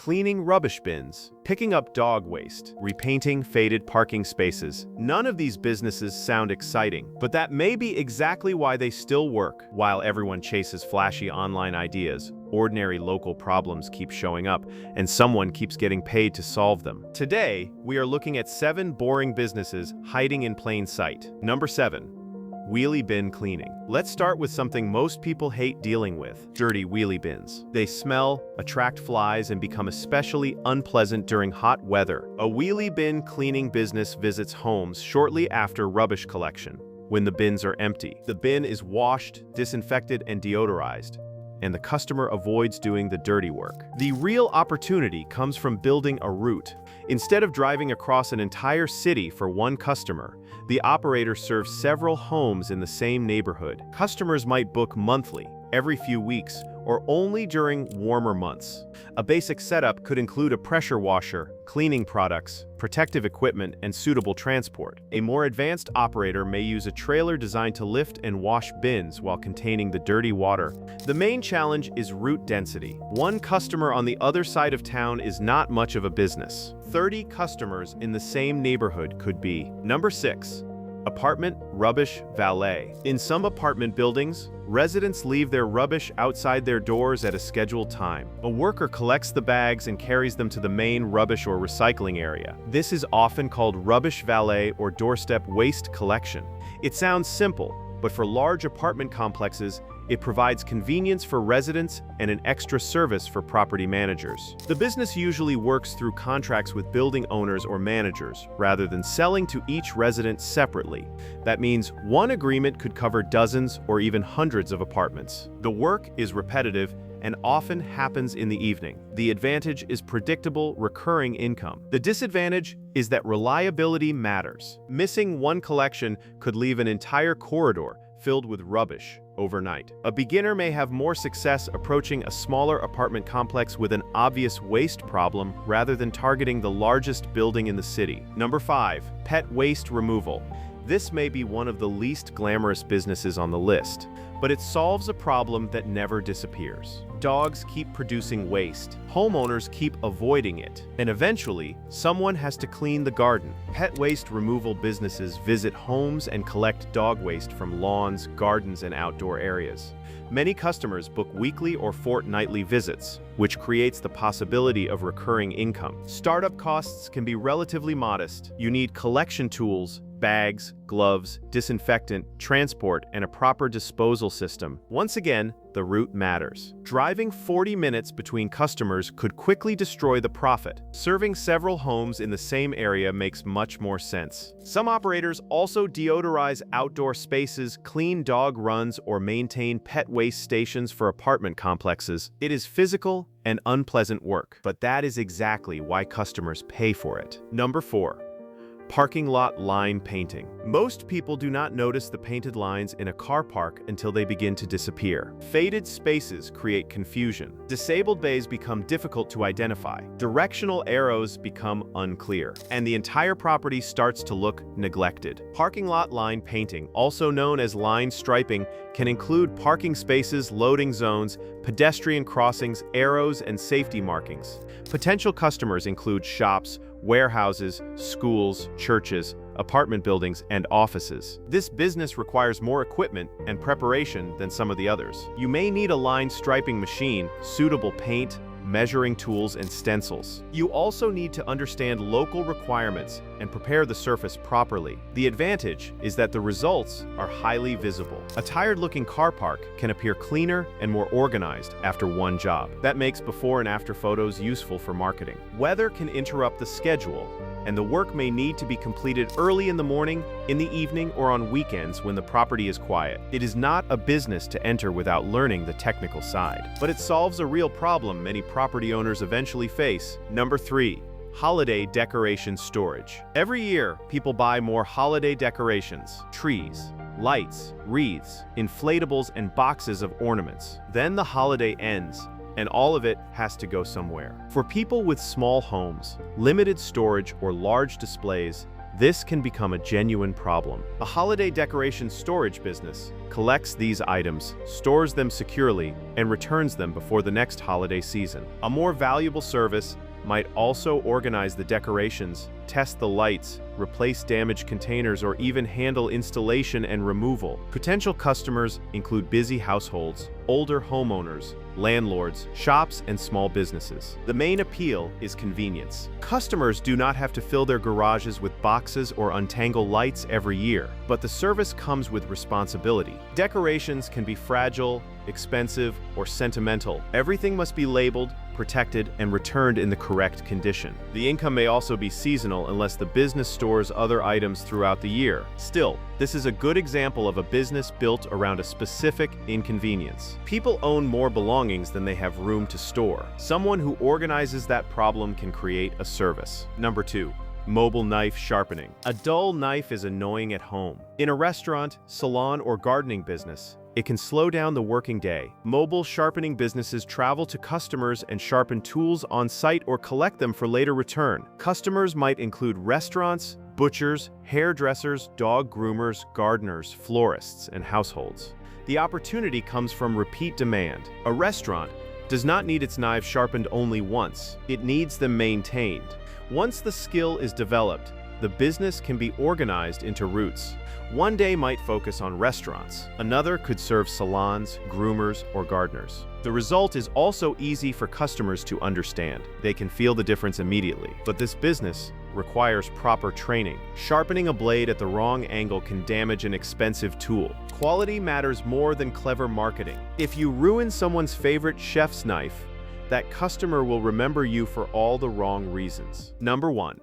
cleaning rubbish bins, picking up dog waste, repainting faded parking spaces. None of these businesses sound exciting, but that may be exactly why they still work. While everyone chases flashy online ideas, ordinary local problems keep showing up, and someone keeps getting paid to solve them. Today, we are looking at 7 boring businesses hiding in plain sight. Number 7. Wheelie bin cleaning. Let's start with something most people hate dealing with: dirty wheelie bins. They smell, attract flies, and become especially unpleasant during hot weather. A wheelie bin cleaning business visits homes shortly after rubbish collection, when the bins are empty. The bin is washed, disinfected, and deodorized, and the customer avoids doing the dirty work. The real opportunity comes from building a route. Instead of driving across an entire city for one customer, the operator serves several homes in the same neighborhood. Customers might book monthly, every few weeks, or only during warmer months. A basic setup could include a pressure washer, cleaning products, protective equipment, and suitable transport. A more advanced operator may use a trailer designed to lift and wash bins while containing the dirty water. The main challenge is route density. One customer on the other side of town is not much of a business. 30 customers in the same neighborhood could be. Number 6. Apartment rubbish-valet. In some apartment buildings, residents leave their rubbish outside their doors at a scheduled time. A worker collects the bags and carries them to the main rubbish or recycling area. This is often called rubbish-valet or doorstep waste collection. It sounds simple, but for large apartment complexes, it provides convenience for residents and an extra service for property managers. The business usually works through contracts with building owners or managers, rather than selling to each resident separately. That means one agreement could cover dozens or even hundreds of apartments. The work is repetitive and often happens in the evening. The advantage is predictable, recurring income. The disadvantage is that reliability matters. Missing one collection could leave an entire corridor filled with rubbish overnight. A beginner may have more success approaching a smaller apartment complex with an obvious waste problem rather than targeting the largest building in the city. Number 5. Pet waste removal. This may be one of the least glamorous businesses on the list, but it solves a problem that never disappears. Dogs keep producing waste. Homeowners keep avoiding it, and eventually, someone has to clean the garden. Pet waste removal businesses visit homes and collect dog waste from lawns, gardens, and outdoor areas. Many customers book weekly or fortnightly visits, which creates the possibility of recurring income. Startup costs can be relatively modest. You need collection tools, bags, gloves, disinfectant, transport, and a proper disposal system. Once again, the route matters. Driving 40 minutes between customers could quickly destroy the profit. Serving several homes in the same area makes much more sense. Some operators also deodorize outdoor spaces, clean dog runs, or maintain pet waste stations for apartment complexes. It is physical and unpleasant work, but that is exactly why customers pay for it. Number 4. Parking lot line painting. Most people do not notice the painted lines in a car park until they begin to disappear. Faded spaces create confusion. Disabled bays become difficult to identify. Directional arrows become unclear, and the entire property starts to look neglected. Parking lot line painting, also known as line striping, can include parking spaces, loading zones, pedestrian crossings, arrows, and safety markings. Potential customers include shops, warehouses, schools, churches, apartment buildings, and offices. This business requires more equipment and preparation than some of the others. You may need a line striping machine, suitable paint, measuring tools, and stencils. You also need to understand local requirements and prepare the surface properly. The advantage is that the results are highly visible. A tired-looking car park can appear cleaner and more organized after one job. That makes before and after photos useful for marketing. Weather can interrupt the schedule, and the work may need to be completed early in the morning, in the evening, or on weekends when the property is quiet. It is not a business to enter without learning the technical side, but it solves a real problem many property owners eventually face. Number 3. Holiday decoration storage. Every year, people buy more holiday decorations: trees, lights, wreaths, inflatables, and boxes of ornaments. Then the holiday ends, and all of it has to go somewhere. For people with small homes, limited storage, or large displays, this can become a genuine problem. A holiday decoration storage business collects these items, stores them securely, and returns them before the next holiday season. A more valuable service might also organize the decorations, test the lights, replace damaged containers, or even handle installation and removal. Potential customers include busy households, older homeowners, landlords, shops, and small businesses. The main appeal is convenience. Customers do not have to fill their garages with boxes or untangle lights every year, but the service comes with responsibility. Decorations can be fragile, expensive, or sentimental. Everything must be labeled, protected, and returned in the correct condition. The income may also be seasonal unless the business stores other items throughout the year. Still, this is a good example of a business built around a specific inconvenience. People own more belongings than they have room to store. Someone who organizes that problem can create a service. Number 2. Mobile knife sharpening. A dull knife is annoying at home. In a restaurant, salon, or gardening business, it can slow down the working day. Mobile sharpening businesses travel to customers and sharpen tools on site or collect them for later return. Customers might include restaurants, butchers, hairdressers, dog groomers, gardeners, florists, and households. The opportunity comes from repeat demand. A restaurant does not need its knives sharpened only once. It needs them maintained. Once the skill is developed, the business can be organized into routes. One day might focus on restaurants. Another could serve salons, groomers, or gardeners. The result is also easy for customers to understand. They can feel the difference immediately. But this business requires proper training. Sharpening a blade at the wrong angle can damage an expensive tool. Quality matters more than clever marketing. If you ruin someone's favorite chef's knife, that customer will remember you for all the wrong reasons. Number 1.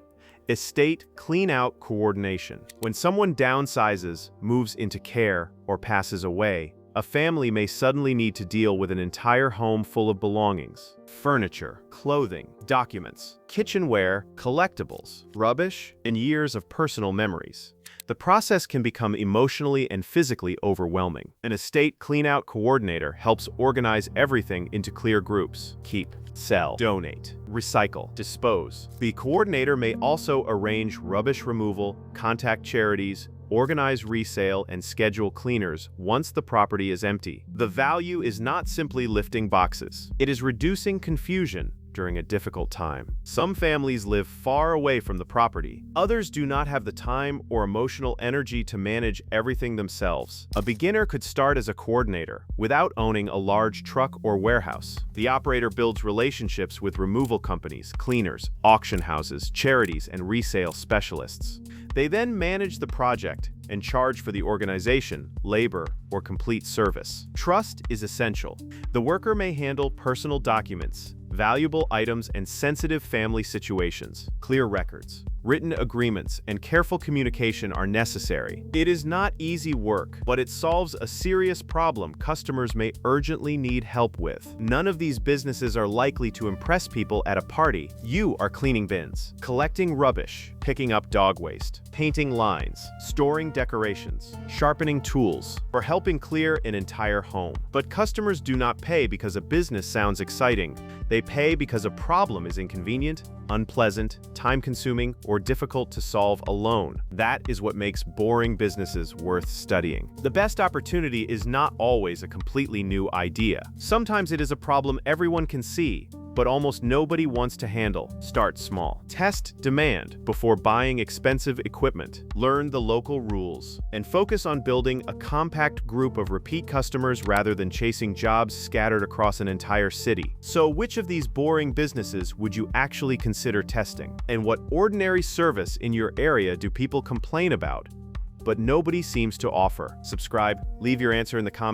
Estate clean-out coordination. When someone downsizes, moves into care, or passes away, a family may suddenly need to deal with an entire home full of belongings. Furniture, clothing, documents, kitchenware, collectibles, rubbish, and years of personal memories. The process can become emotionally and physically overwhelming. An estate clean-out coordinator helps organize everything into clear groups. Keep, sell, donate, recycle, dispose. The coordinator may also arrange rubbish removal, contact charities, organize resale, and schedule cleaners once the property is empty. The value is not simply lifting boxes. It is reducing confusion during a difficult time. Some families live far away from the property. Others do not have the time or emotional energy to manage everything themselves. A beginner could start as a coordinator without owning a large truck or warehouse. The operator builds relationships with removal companies, cleaners, auction houses, charities, and resale specialists. They then manage the project and charge for the organization, labor, or complete service. Trust is essential. The worker may handle personal documents, valuable items, and sensitive family situations. Clear records, written agreements, and careful communication are necessary. It is not easy work, but it solves a serious problem customers may urgently need help with. None of these businesses are likely to impress people at a party. You are cleaning bins, collecting rubbish, picking up dog waste, painting lines, storing decorations, sharpening tools, or helping clear an entire home. But customers do not pay because a business sounds exciting. They pay because a problem is inconvenient, unpleasant, time-consuming, or difficult to solve alone. That is what makes boring businesses worth studying. The best opportunity is not always a completely new idea. Sometimes it is a problem everyone can see, but almost nobody wants to handle. Start small. Test demand before buying expensive equipment. Learn the local rules, and focus on building a compact group of repeat customers rather than chasing jobs scattered across an entire city. So, which of these boring businesses would you actually consider testing? And what ordinary service in your area do people complain about, but nobody seems to offer? Subscribe, leave your answer in the comments.